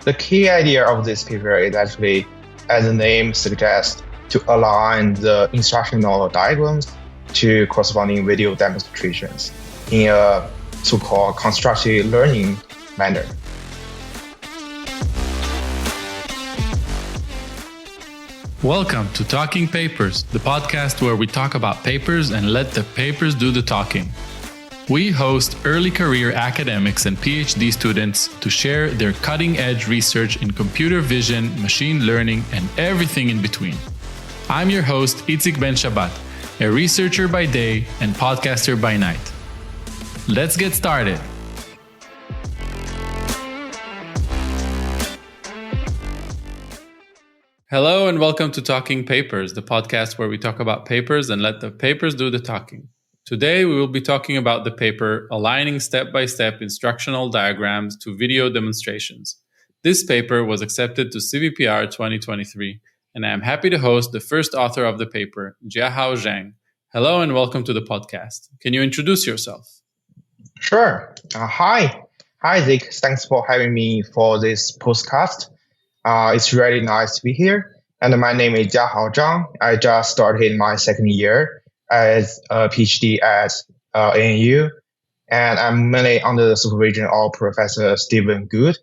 The key idea of this paper is actually, as the name suggests, to align the instructional diagrams to corresponding video demonstrations in a so-called constructive learning manner. Welcome to Talking Papers, the podcast where we talk about papers and let the papers do the talking. We host early career academics and PhD students to share their cutting-edge research in computer vision, machine learning, and everything in between. I'm your host, Itzik Ben Shabbat, a researcher by day and podcaster by night. Let's get started. Hello and welcome to Talking Papers, the podcast where we talk about papers and let the papers do the talking. Today, we will be talking about the paper Aligning Step-by-Step Instructional Diagrams to Video Demonstrations. This paper was accepted to CVPR 2023, and I am happy to host the first author of the paper, Jiahao Zhang. Hello and welcome to the podcast. Can you introduce yourself? Sure. Hi, Zeke. Thanks for having me for this podcast. It's really nice to be here. And my name is Jiahao Zhang. I just started my second year as a PhD at ANU. And I'm mainly under the supervision of Professor Stephen Good.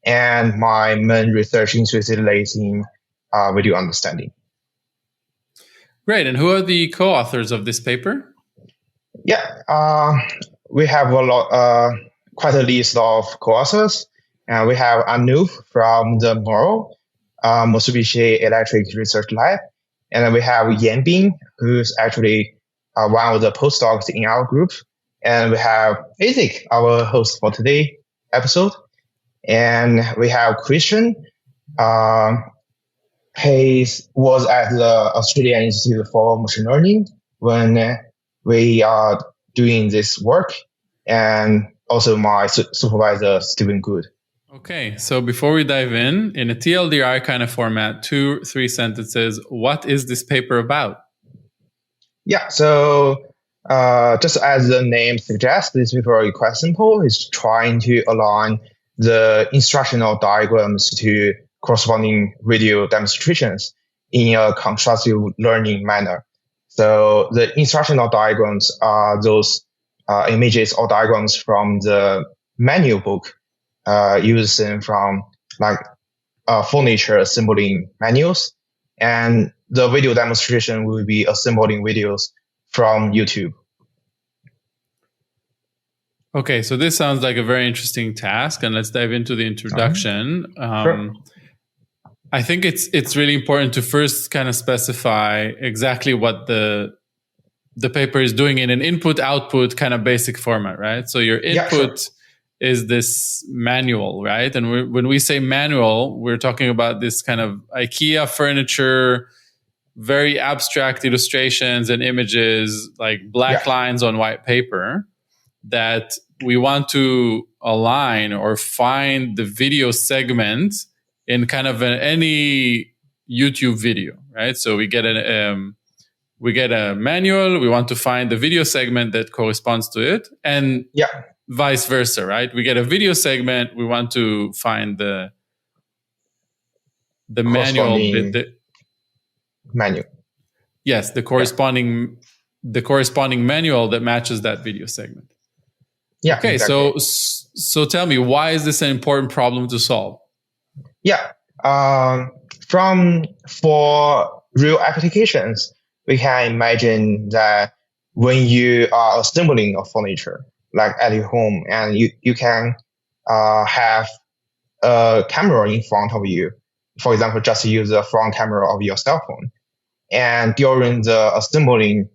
And my main research interest lays in video understanding. Great. And who are the co-authors of this paper? Yeah, we have quite a list of co-authors. And we have Anu from the MORO, Mitsubishi Electric Research Lab. And then we have Yanbing, who's actually one of the postdocs in our group. And we have Isaac, our host for today's episode. And we have Christian. He was at the Australian Institute for Machine Learning when we are doing this work. And also my supervisor, Stephen Good. Okay, so before we dive in a TLDR kind of format, 2-3 sentences, what is this paper about? Yeah, so just as the name suggests, this paper is quite simple. It's trying to align the instructional diagrams to corresponding video demonstrations in a contrastive learning manner. So the instructional diagrams are those images or diagrams from the manual book using from like furniture assembling manuals, and the video demonstration will be assembling videos from YouTube. Okay, so this sounds like a very interesting task, and let's dive into the introduction. Sure. I think it's really important to first kind of specify exactly what the paper is doing in an input-output kind of basic format, right? So your input is this manual, right? And when we say manual, we're talking about this kind of IKEA furniture, very abstract illustrations and images, like black lines on white paper, that we want to align or find the video segment in kind of any YouTube video, right? So we get a manual, we want to find the video segment that corresponds to it, and vice versa, right? We get a video segment, we want to find the manual. Manual. Yes, the corresponding manual that matches that video segment. Yeah. Okay, exactly. so tell me, why is this an important problem to solve? Yeah. For real applications, we can imagine that when you are assembling a furniture, like at your home, and you can have a camera in front of you. For example, just use the front camera of your cell phone. And during the assembling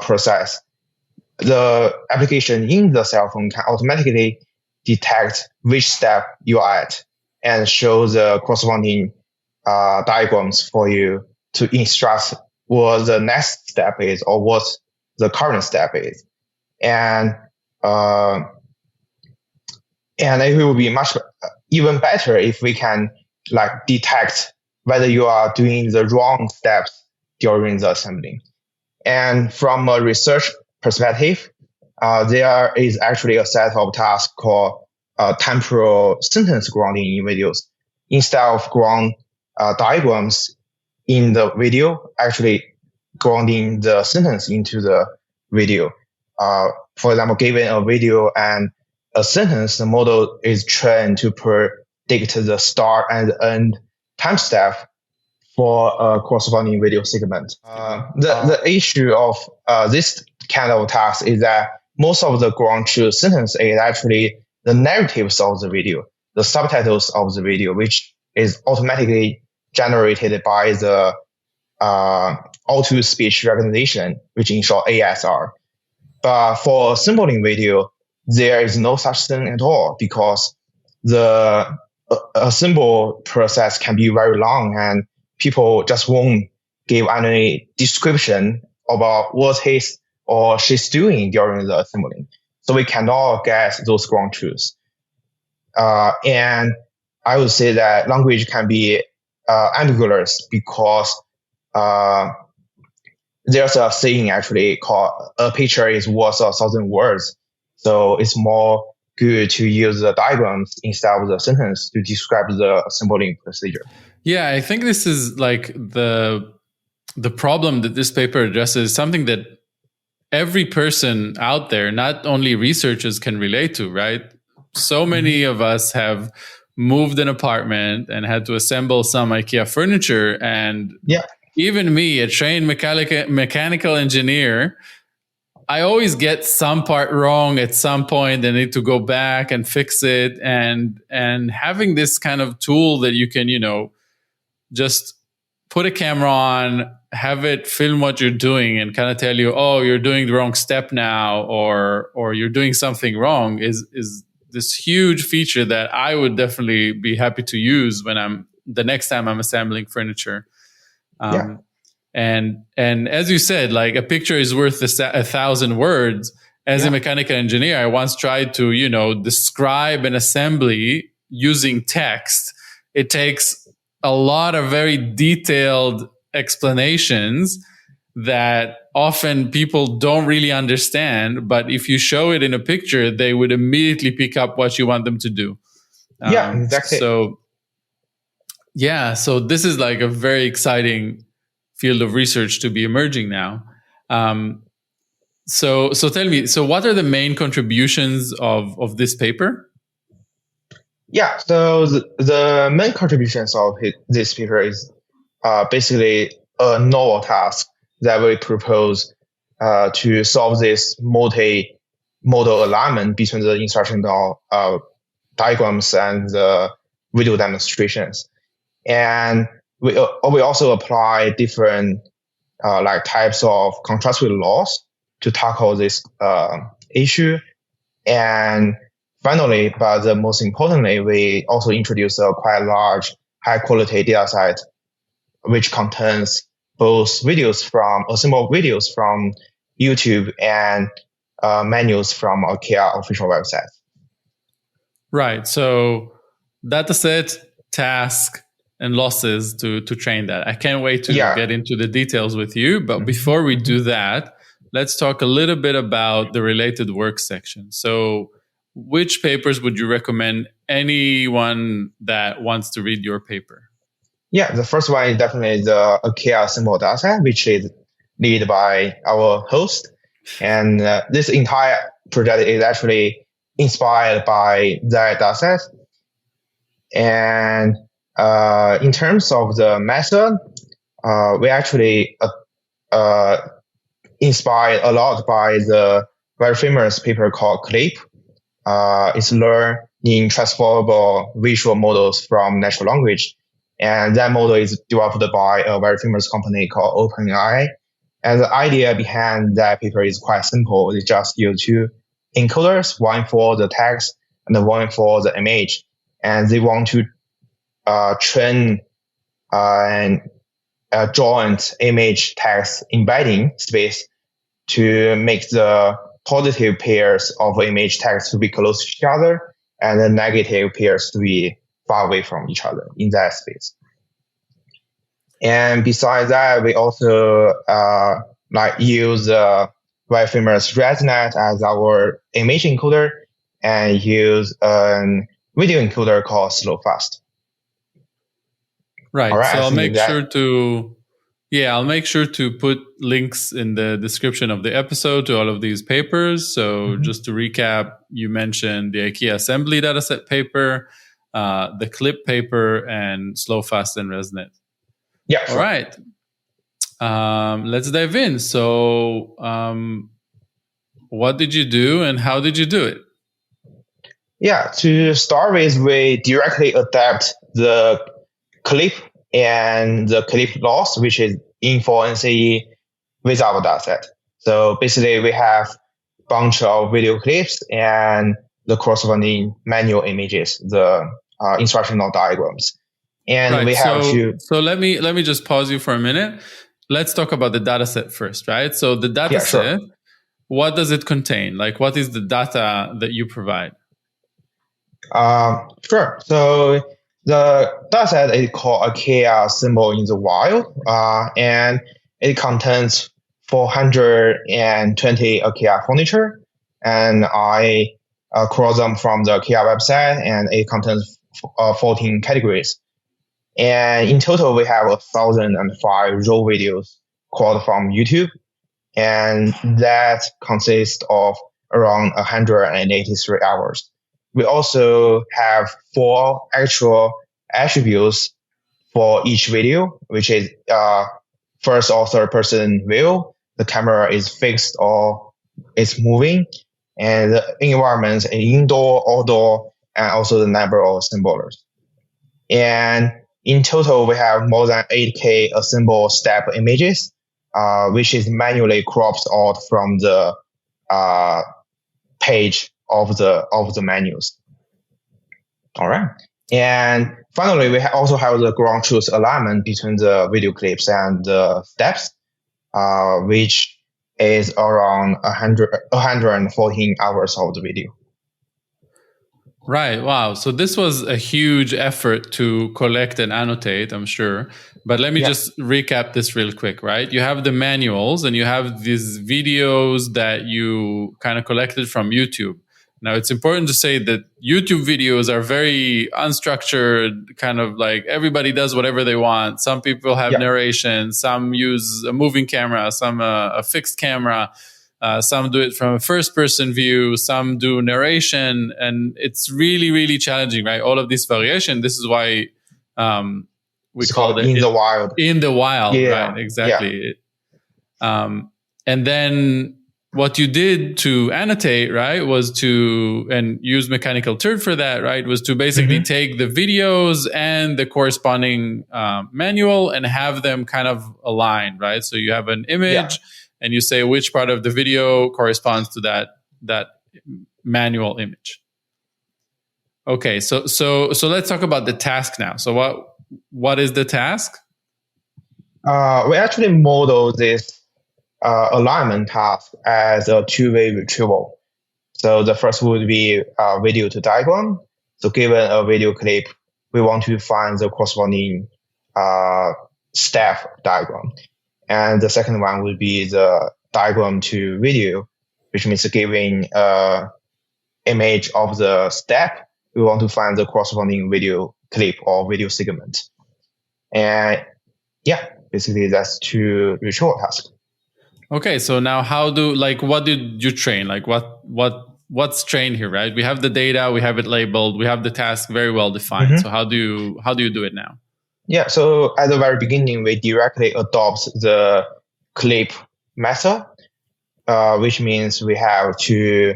process, the application in the cell phone can automatically detect which step you are at and show the corresponding diagrams for you to instruct what the next step is or what the current step is. And it will be much even better if we can like detect whether you are doing the wrong steps during the assembling. And from a research perspective, there is actually a set of tasks called temporal sentence grounding in videos instead of ground diagrams in the video, actually grounding the sentence into the video. For example, given a video and a sentence, the model is trained to predict the start and end timestamp for a corresponding video segment. The issue of this kind of task is that most of the ground truth sentence is actually the narratives of the video, the subtitles of the video, which is automatically generated by the auto-speech recognition, which in short ASR. But for assembling video, there is no such thing at all, because the assemble process can be very long and people just won't give any description about what he's or she's doing during the assembling. So we cannot get those ground truths. And I would say that language can be ambiguous because there's a saying actually called "a picture is worth 1,000 words." So it's more good to use the diagrams instead of the sentence to describe the assembling procedure. Yeah, I think this is like the problem that this paper addresses, something that every person out there, not only researchers, can relate to, right? So many of us have moved an apartment and had to assemble some IKEA furniture. And even me, a trained mechanical engineer, I always get some part wrong at some point. I need to go back and fix it. And having this kind of tool that you can, just put a camera on, have it film what you're doing and kind of tell you, oh, you're doing the wrong step now, or you're doing something wrong is this huge feature that I would definitely be happy to use when the next time I'm assembling furniture. And as you said, like a picture is worth 1,000 words. As a mechanical engineer, I once tried to, describe an assembly using text. It takes a lot of very detailed explanations that often people don't really understand. But if you show it in a picture, they would immediately pick up what you want them to do. Exactly. So this is like a very exciting field of research to be emerging now. So tell me, so what are the main contributions of this paper? Yeah, so the main contributions of this paper is basically a novel task that we propose to solve this multi-modal alignment between the instructional diagrams and the video demonstrations. And we also apply different types of contrastive laws to tackle this issue. And finally, but the most importantly, we also introduce a quite large, high-quality data set, which contains both assembled videos from YouTube and manuals from IKEA official website. Right. So dataset, task, and losses to train that. I can't wait to get into the details with you. But before we do that, let's talk a little bit about the related work section. So which papers would you recommend anyone that wants to read your paper? Yeah, the first one is definitely the IKEA Assembly Dataset, which is led by our host. And this entire project is actually inspired by that dataset. And in terms of the method, we actually inspired a lot by the very famous paper called CLIP. It's learning transferable visual models from natural language. And that model is developed by a very famous company called OpenAI. And the idea behind that paper is quite simple. It's just use two encoders, one for the text and one for the image. And they want to train a joint image text embedding space to make the positive pairs of image text to be close to each other and the negative pairs to be far away from each other in that space. And besides that, we also use the very famous ResNet as our image encoder and use a video encoder called SlowFast. Right. All right, So I I'll think make sure that. to, yeah, I'll make sure to put links in the description of the episode to all of these papers. So Mhm. just to recap, you mentioned the IKEA Assembly dataset paper, the clip paper, and slow, fast, and resonate. Yeah, All sure. right. Let's dive in. So, what did you do and how did you do it? Yeah, to start with, we directly adapt the clip and the clip loss, which is info NCE with our dataset. So basically, we have a bunch of video clips and the corresponding manual images, the instructional diagrams, and Right. we have to. So let me just pause you for a minute. Let's talk about the data set first, right? So the data Yeah, set, sure. what does it contain? Like, what is the data that you provide? Sure. So the dataset is called IKEA Symbol in the Wild, and it contains 420 IKEA furniture, and I crawl them from the IKEA website, and it contains 14 categories. And in total, we have 1,005 raw videos crawled from YouTube, and that consists of around 183 hours. We also have 4 actual attributes for each video, which is first or third person view, the camera is fixed or it's moving, and the environment is indoor, outdoor, and also the number of assemblers. And in total, we have more than 8K assemble step images, which is manually cropped out from the page of the menus. All right. And finally, we also have the ground truth alignment between the video clips and the steps, which is around 114 hours of the video. Right. Wow. So this was a huge effort to collect and annotate, I'm sure. But let me just recap this real quick, right? You have the manuals and you have these videos that you kind of collected from YouTube. Now, it's important to say that YouTube videos are very unstructured, kind of like everybody does whatever they want. Some people have narration, some use a moving camera, some a fixed camera. Some do it from a first-person view. Some do narration, and it's really, really challenging, right? All of this variation. This is why we call it in the wild. In the wild, Yeah. right? Exactly. Yeah. And then what you did to annotate, right, was to and use Mechanical Turk for that, right? Was to basically take the videos and the corresponding manual and have them kind of aligned, right? So you have an image. And you say which part of the video corresponds to that manual image. Okay, so let's talk about the task now. So what is the task? We actually model this alignment task as a two-way retrieval. So the first would be video to diagram. So given a video clip, we want to find the corresponding step diagram. And the second one would be the diagram to video, which means giving image of the step, we want to find the corresponding video clip or video segment. And basically that's two retrieval tasks. Okay, so now what did you train? Like what's trained here, right? We have the data, we have it labeled, we have the task very well defined. So how do you do it now? Yeah, so at the very beginning, we directly adopt the clip method, which means we have two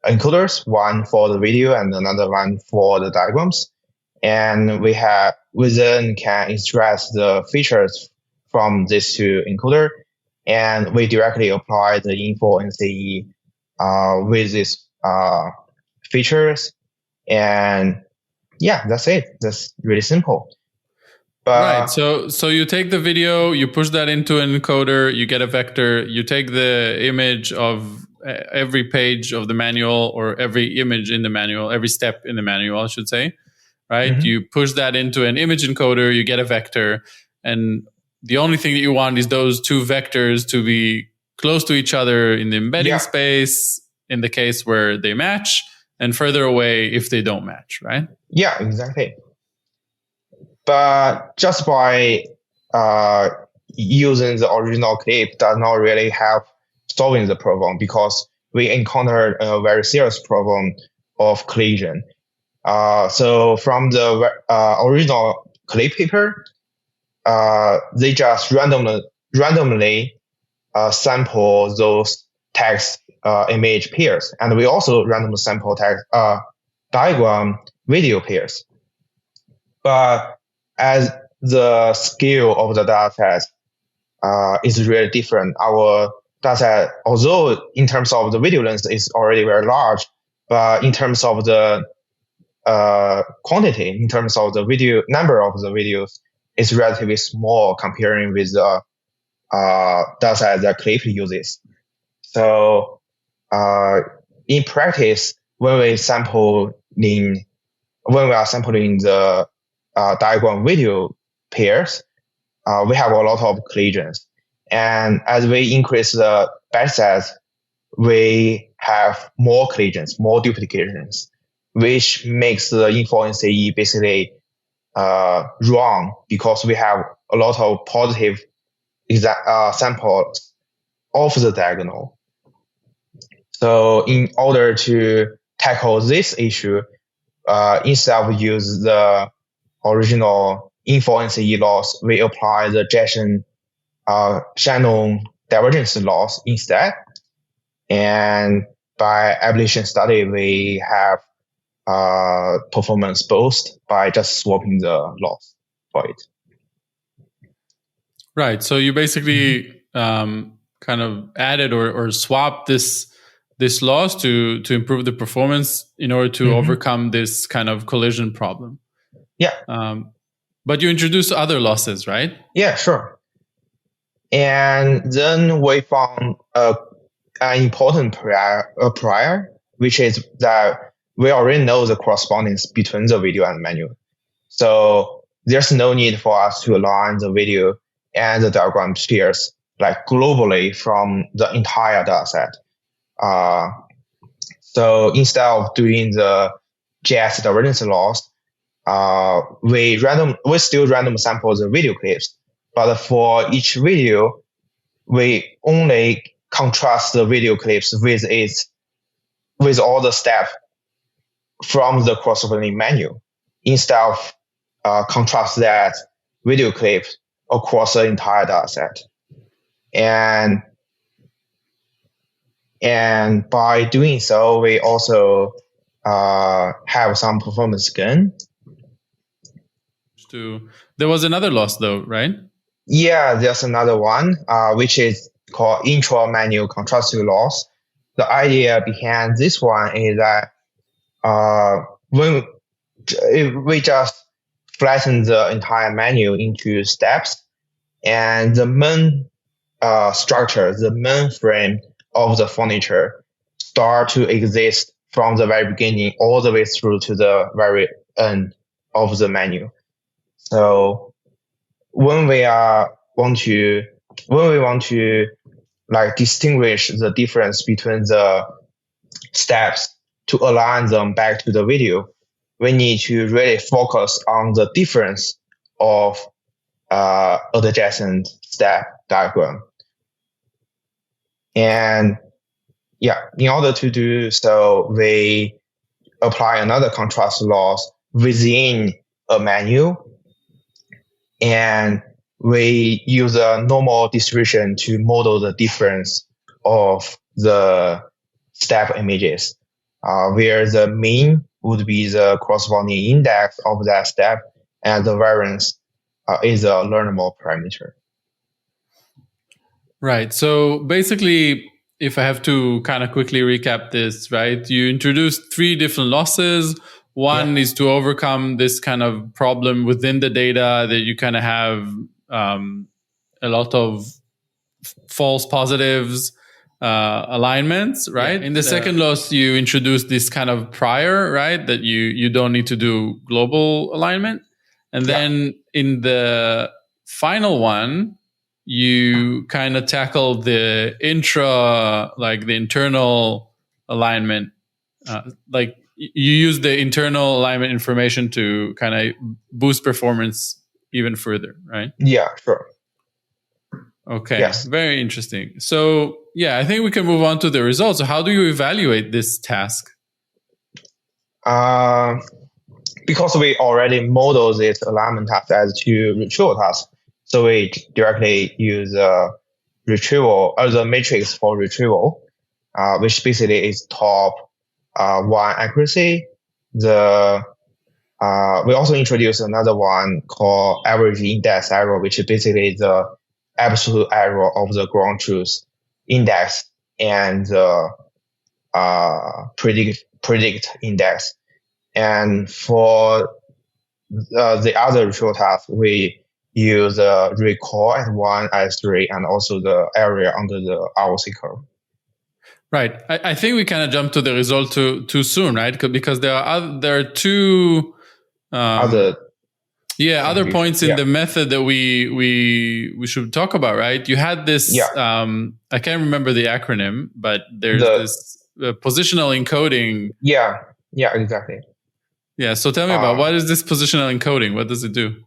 encoders, one for the video and another one for the diagrams. And we then can extract the features from these two encoders, and we directly apply the info NCE with these features. And that's it. That's really simple. Right. So you take the video, you push that into an encoder, you get a vector, you take the image of every page of the manual or every image in the manual, every step in the manual, I should say, right? You push that into an image encoder, you get a vector, and the only thing that you want is those two vectors to be close to each other in the embedding space in the case where they match, and further away if they don't match, right? Yeah, exactly. But just by using the original clip does not really help solving the problem, because we encountered a very serious problem of collision. So from the original clip paper, they just randomly sample those text image pairs, and we also randomly sample text diagram video pairs. But as the scale of the dataset is really different, our dataset, although in terms of the video length is already very large, but in terms of the quantity, in terms of the video number of the videos, is relatively small comparing with the dataset that clip uses. So in practice, when we are sampling the diagram video pairs, we have a lot of collisions. And as we increase the batch size, we have more collisions, more duplications, which makes the info-NCE basically wrong, because we have a lot of positive samples of the diagonal. So in order to tackle this issue, instead of use the original info-NCE loss, we apply the Shannon divergence loss instead. And by ablation study, we have performance boost by just swapping the loss for it. Right. So you basically kind of added or swapped this loss to improve the performance in order to overcome this kind of collision problem. Yeah. But you introduced other losses, right? Yeah, sure. And then we found an important prior, which is that we already know the correspondence between the video and manual. So there's no need for us to align the video and the diagram pairs like globally from the entire dataset. So instead of doing the JS divergence loss, we still random sample the video clips, but for each video, we only contrast the video clips with all the steps from the corresponding menu, instead of contrast that video clip across the entire dataset. And by doing so, we also have some performance gain. There was another loss though, right? Yeah, there's another one, which is called intra-menu contrastive loss. The idea behind this one is that when we just flatten the entire menu into steps, and the main structure, the main frame of the furniture start to exist from the very beginning all the way through to the very end of the menu. So when we want to like distinguish the difference between the steps to align them back to the video, we need to really focus on the difference of adjacent step diagram. And yeah, in order to do so, we apply another contrast loss within a menu, and we use a normal distribution to model the difference of the step images, where the mean would be the corresponding index of that step, and the variance is a learnable parameter. Right. So basically, if I have to kind of quickly recap this, right, you introduced 3 different losses. One is to overcome this kind of problem within the data that you kind of have a lot of false positives, alignments, right? Yeah. In the second loss, you introduced this kind of prior, right, that you don't need to do global alignment. And then in the final one, you kind of tackle the the internal alignment, like you use the internal alignment information to kind of boost performance even further, right? Yeah, sure. Okay, yes. Very interesting. So yeah, I think we can move on to the results. So how do you evaluate this task? Because we already model this alignment task as two retrieval tasks, so we directly use retrieval or the matrix for retrieval, which basically is top one accuracy. We also introduced another one called average index error, which is basically the absolute error of the ground truth index and the predict index. And for the other retrieval task, we use the recall at 1, at 3, and also the area under the ROC curve. Right. I think we kind of jumped to the result too soon, right? Because there are two other points in the method that we should talk about, right? You had this, I can't remember the acronym, but there's this positional encoding. Yeah, exactly. Yeah, so tell me about what is this positional encoding? What does it do?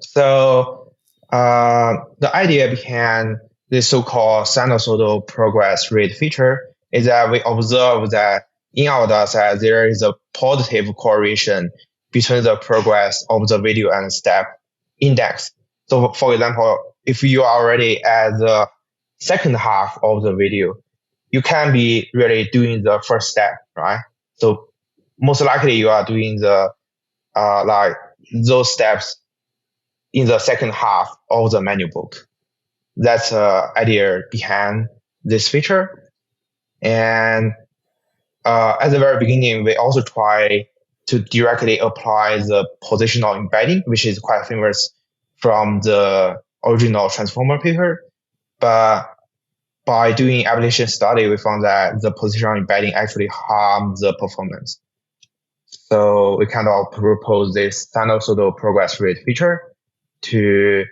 So the idea behind this so-called sinusoidal progress rate feature is that we observe that in our dataset there is a positive correlation between the progress of the video and step index. So for example, if you are already at the second half of the video, you can be really doing the first step, right? So most likely you are doing the like those steps in the second half of the manual book. That's the idea behind this feature. And at the very beginning, we also try to directly apply the positional embedding, which is quite famous from the original transformer paper. But by doing application study, we found that the positional embedding actually harms the performance. So we kind of propose this sinusoidal progress rate feature to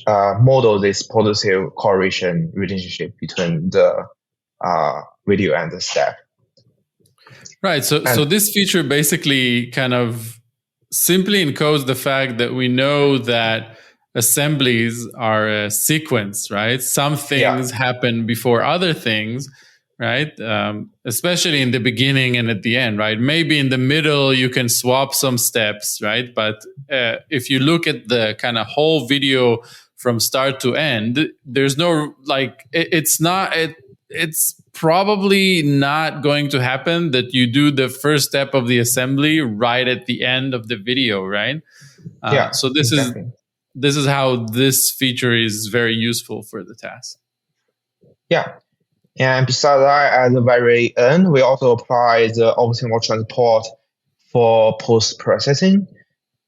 model this positive correlation relationship between the video and the step. Right. So this feature basically kind of simply encodes the fact that we know that assemblies are a sequence, right? Some things happen before other things, right? Especially in the beginning and at the end, right? Maybe in the middle you can swap some steps, right? But if you look at the kind of whole video from start to end, there's no it's probably not going to happen that you do the first step of the assembly right at the end of the video, right? So this is how this feature is very useful for the task. Yeah. And besides that, at the very end, we also apply the optimal transport for post-processing.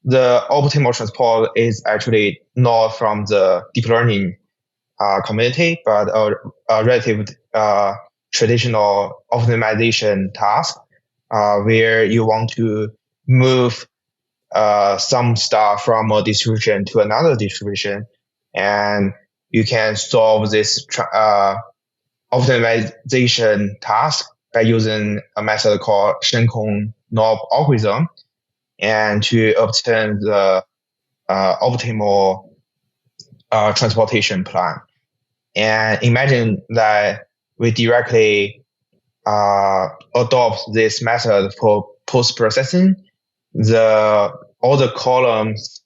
The optimal transport is actually not from the deep learning community, but a relative traditional optimization task where you want to move some stuff from a distribution to another distribution, and you can solve this optimization task by using a method called Shenkong knob algorithm, and to obtain the optimal transportation plan. And imagine that we directly adopt this method for post-processing. All the columns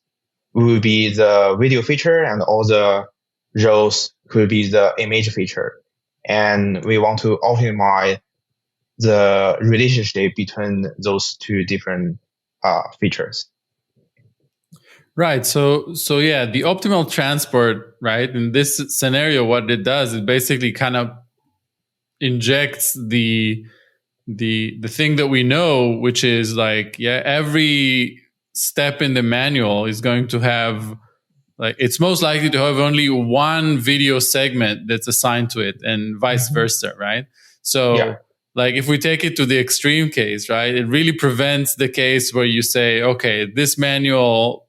will be the video feature, and all the rows could be the image feature. And we want to optimize the relationship between those two different features. Right. So yeah, the optimal transport, right? In this scenario, what it does is basically kind of injects the thing that we know, which is like, every step in the manual is going to have, like, it's most likely to have only one video segment that's assigned to it, and vice versa, right? So like if we take it to the extreme case, right, it really prevents the case where you say, okay, this manual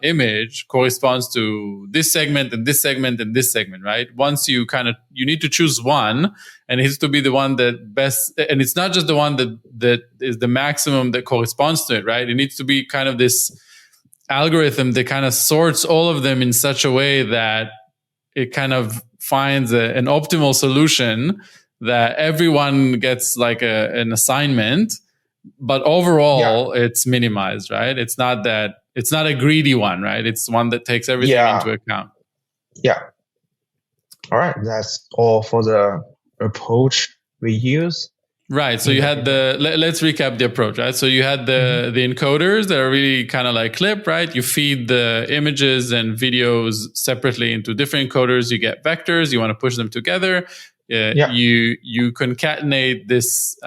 image corresponds to this segment and this segment and this segment, right? Once you need to choose one, and it has to be the one that best, and it's not just the one that is the maximum that corresponds to it, right? It needs to be kind of this algorithm that kind of sorts all of them in such a way that it kind of finds an optimal solution that everyone gets like an assignment, but overall it's minimized, right? It's not a greedy one, right? It's one that takes everything into account. Yeah. All right. That's all for the approach we use. Right. So you had let's recap the approach, right? So you had the encoders that are really kind of like clip, right? You feed the images and videos separately into different encoders. You get vectors. You want to push them together. You concatenate this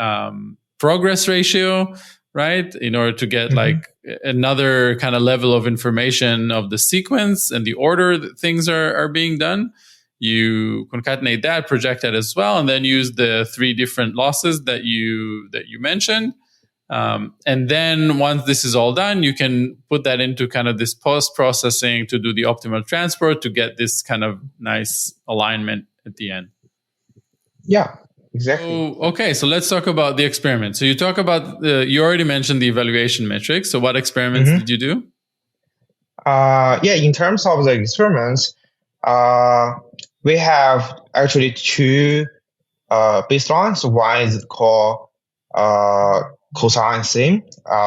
progress ratio, right? In order to get like another kind of level of information of the sequence and the order that things are being done. You concatenate that, project that as well, and then use the 3 different losses that you mentioned. And then once this is all done, you can put that into kind of this post-processing to do the optimal transport to get this kind of nice alignment at the end. Yeah, exactly. So let's talk about the experiment. So you talk about, you already mentioned the evaluation metrics. So what experiments did you do? In terms of the experiments, we have actually 2 baselines. One is called cosine sim,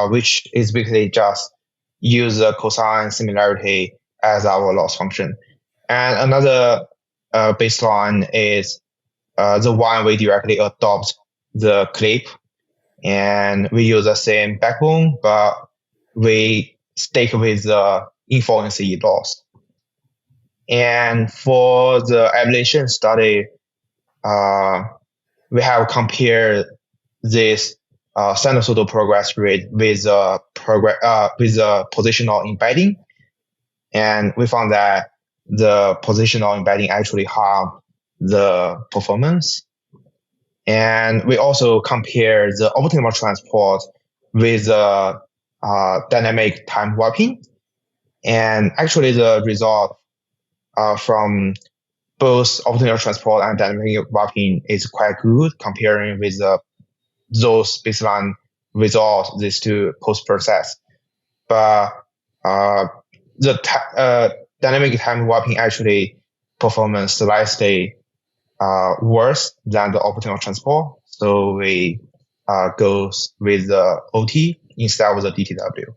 which is basically just use the cosine similarity as our loss function. And another baseline is the one we directly adopt the clip, and we use the same backbone, but we stick with the influency loss. And for the evaluation study, we have compared this sinusoidal progress rate with the positional embedding, and we found that the positional embedding actually harm the performance. And we also compare the optimal transport with the dynamic time warping, and actually the result from both optimal transport and dynamic warping is quite good comparing with those baseline results, these 2 post-process. But the dynamic time warping actually performance slightly worse than the optimal transport. So we go with the OT instead of the DTW.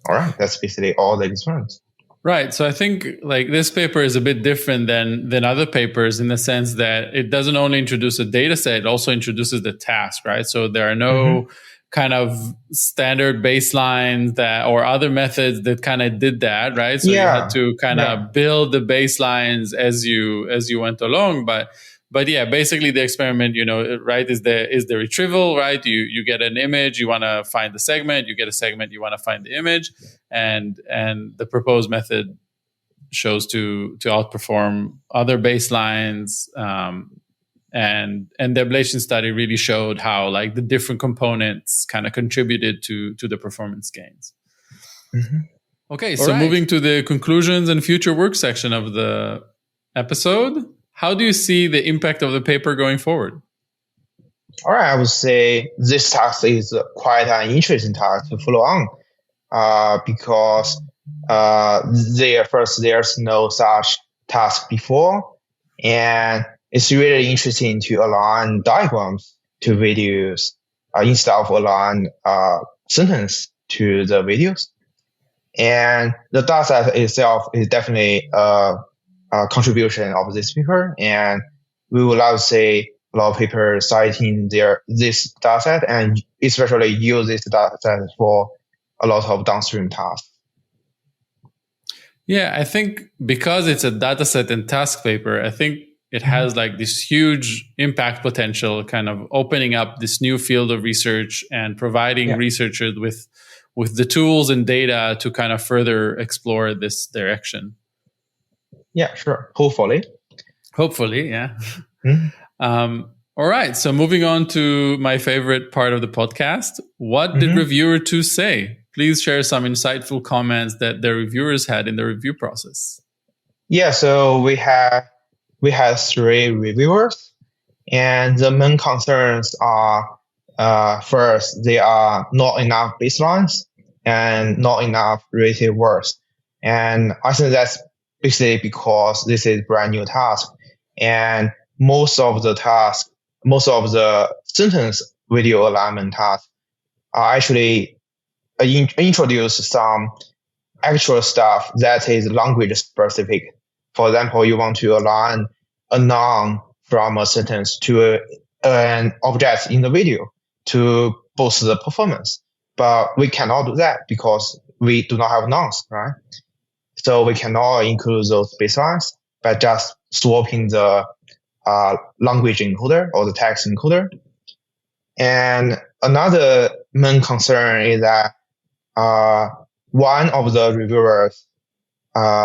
All right, that's basically all the experiments. Right. So I think like this paper is a bit different than other papers in the sense that it doesn't only introduce a data set, it also introduces the task, right? So there are no kind of standard baselines or other methods that kind of did that, right? So you had to kind of build the baselines as you went along. But yeah, basically the experiment, right, is the retrieval, right? You get an image, you want to find the segment, you get a segment, you want to find the image, and the proposed method shows to outperform other baselines. And the ablation study really showed how like the different components kind of contributed to the performance gains. Okay, so moving to the conclusions and future work section of the episode. How do you see the impact of the paper going forward? All right, I would say this task is quite an interesting task to follow on because there's no such task before, and it's really interesting to align diagrams to videos instead of align sentence to the videos. And the dataset itself is definitely a contribution of this paper, and we would love to see a lot of papers citing this dataset and especially use this dataset for a lot of downstream tasks. Yeah, I think because it's a dataset and task paper, I think it has like this huge impact potential, kind of opening up this new field of research and providing researchers with the tools and data to kind of further explore this direction. Yeah, sure. Hopefully, yeah. All right. So moving on to my favorite part of the podcast. What did reviewer 2 say? please share some insightful comments that the reviewers had in the review process. Yeah, so we had 3 reviewers, and the main concerns are, first, there are not enough baselines and not enough relative words. And I think that's basically because this is a brand new task, and most of the sentence video alignment tasks are actually introduce some actual stuff that is language specific. For example, you want to align a noun from a sentence to an object in the video to boost the performance. But we cannot do that because we do not have nouns, right? So we cannot include those baselines by just swapping the language encoder or the text encoder. And another main concern is that one of the reviewers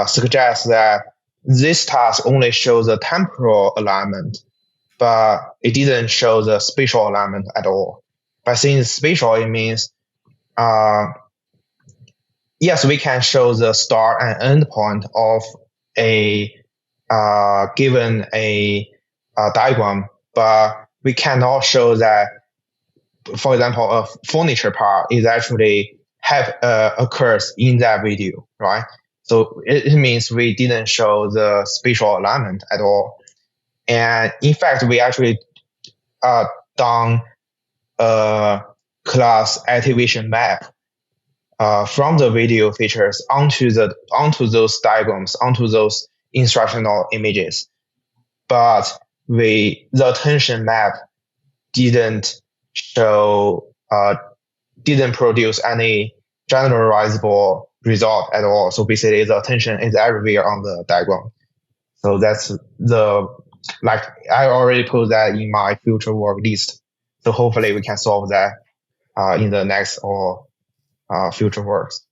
suggests that this task only shows the temporal alignment, but it didn't show the spatial alignment at all. By saying spatial, it means, yes, we can show the start and end point of a given diagram, but we cannot show that, for example, a furniture part is actually occurs in that video, right? So it means we didn't show the spatial alignment at all. And in fact, we actually done a class activation map from the video features onto those diagrams, onto those instructional images. But the attention map didn't produce any generalizable result at all. So basically, the attention is everywhere on the diagram. So that's I already put that in my future work list. So hopefully we can solve that in the next or future works.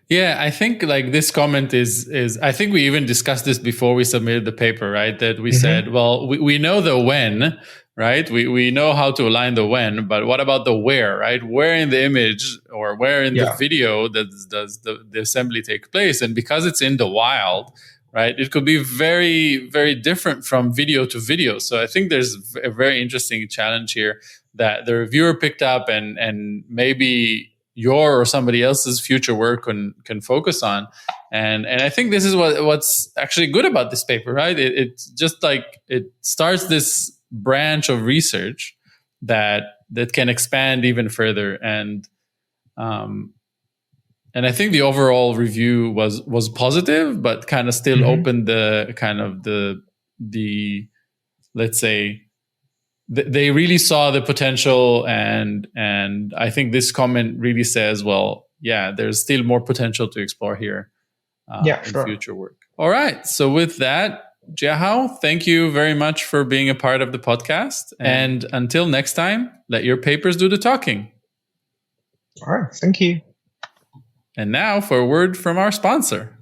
Yeah, I think this comment is I think we even discussed this before we submitted the paper, right? That we said, well, we know the when, right? We know how to align the when, but what about the where, right? Where in the image or where in the video does the assembly take place? And because it's in the wild, right, it could be very, very different from video to video. So I think there's a very interesting challenge here that the reviewer picked up and maybe your or somebody else's future work can focus on. And I think this is what's actually good about this paper, right? It's just it starts this branch of research that can expand even further. And I think the overall review was positive, but kind of still opened the kind of the let's say, they really saw the potential, and I think this comment really says, well, yeah, there's still more potential to explore here in future work. All right. So with that, Jiahao, thank you very much for being a part of the podcast. And until next time, let your papers do the talking. All right. Thank you. And now for a word from our sponsor.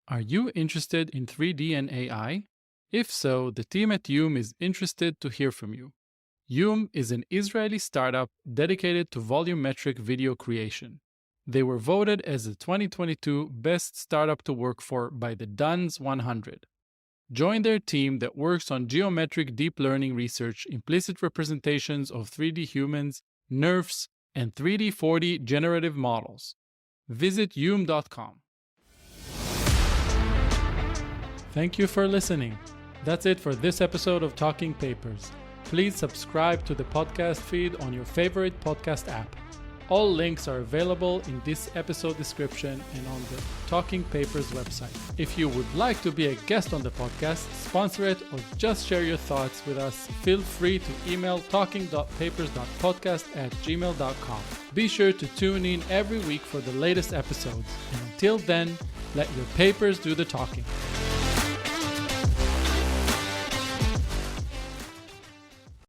Are you interested in 3D and AI? If so, the team at Yoom is interested to hear from you. Yoom is an Israeli startup dedicated to volumetric video creation. They were voted as the 2022 Best Startup to Work For by the Duns 100. Join their team that works on geometric deep learning research, implicit representations of 3D humans, nerfs, and 3D 4D generative models. Visit yoom.com. Thank you for listening. That's it for this episode of Talking Papers. Please subscribe to the podcast feed on your favorite podcast app. All links are available in this episode description and on the Talking Papers website. If you would like to be a guest on the podcast, sponsor it, or just share your thoughts with us, feel free to email talking.papers.podcast@gmail.com. Be sure to tune in every week for the latest episodes. And until then, let your papers do the talking.